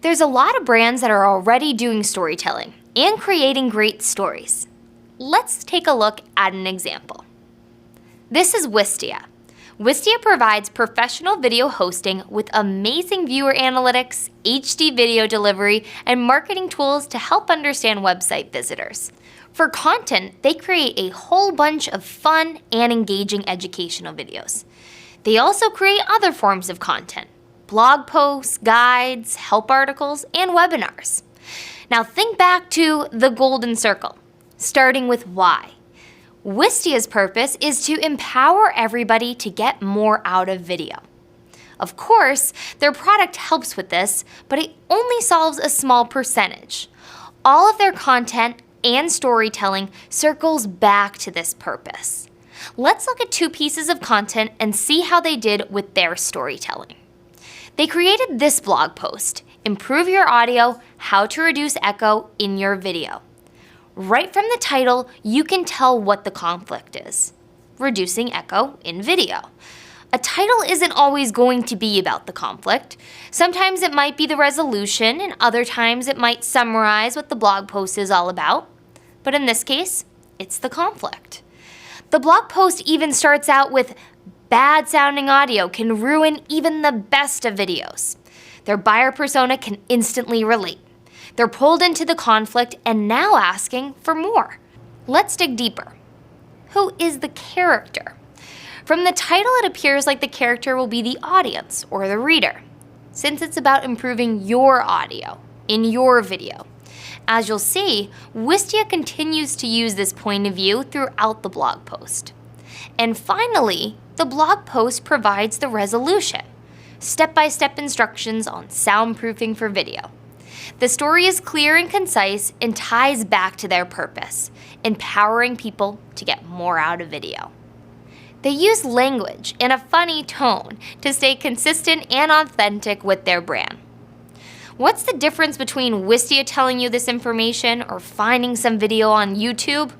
There's a lot of brands that are already doing storytelling and creating great stories. Let's take a look at an example. This is Wistia. Wistia provides professional video hosting with amazing viewer analytics, HD video delivery, and marketing tools to help understand website visitors. For content, they create a whole bunch of fun and engaging educational videos. They also create other forms of content: blog posts, guides, help articles, and webinars. Now think back to the golden circle, starting with why. Wistia's purpose is to empower everybody to get more out of video. Of course, their product helps with this, but it only solves a small percentage. All of their content and storytelling circles back to this purpose. Let's look at two pieces of content and see how they did with their storytelling. They created this blog post, Improve Your Audio, How to Reduce Echo in Your Video. Right from the title, you can tell what the conflict is: reducing echo in video. A title isn't always going to be about the conflict. Sometimes it might be the resolution, and other times it might summarize what the blog post is all about. But in this case, it's the conflict. The blog post even starts out with, bad sounding audio can ruin even the best of videos. Their buyer persona can instantly relate. They're pulled into the conflict and now asking for more. Let's dig deeper. Who is the character? From the title, it appears like the character will be the audience or the reader, since it's about improving your audio in your video. As you'll see, Wistia continues to use this point of view throughout the blog post. And finally, the blog post provides the resolution, step-by-step instructions on soundproofing for video. The story is clear and concise and ties back to their purpose, empowering people to get more out of video. They use language in a funny tone to stay consistent and authentic with their brand. What's the difference between Wistia telling you this information or finding some video on YouTube?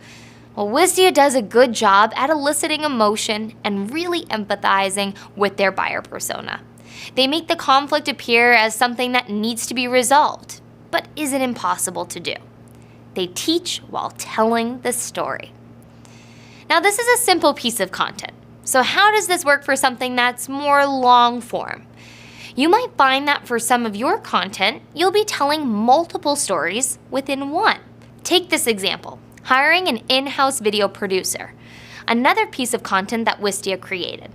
Well, Wistia does a good job at eliciting emotion and really empathizing with their buyer persona. They make the conflict appear as something that needs to be resolved, but isn't impossible to do. They teach while telling the story. Now, this is a simple piece of content. So how does this work for something that's more long form? You might find that for some of your content, you'll be telling multiple stories within one. Take this example, hiring an in-house video producer, another piece of content that Wistia created.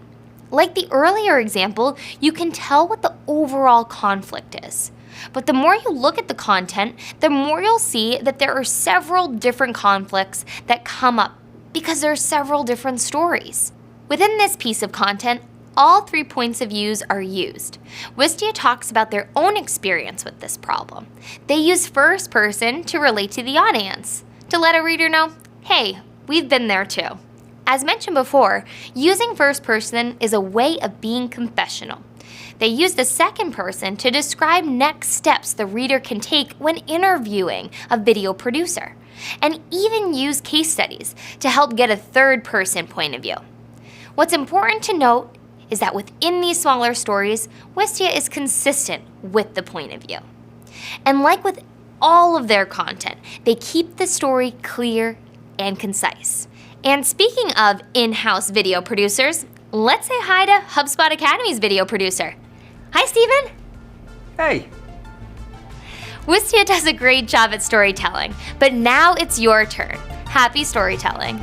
Like the earlier example, you can tell what the overall conflict is. But the more you look at the content, the more you'll see that there are several different conflicts that come up because there are several different stories. Within this piece of content, all 3 points of views are used. Wistia talks about their own experience with this problem. They use first person to relate to the audience, to let a reader know, hey, we've been there too. As mentioned before, using first person is a way of being confessional. They use the second person to describe next steps the reader can take when interviewing a video producer, and even use case studies to help get a third person point of view. What's important to note is that within these smaller stories, Wistia is consistent with the point of view. And like with all of their content, they keep the story clear and concise. And speaking of in-house video producers, let's say hi to HubSpot Academy's video producer. Hi, Steven. Hey. Wistia does a great job at storytelling, but now it's your turn. Happy storytelling.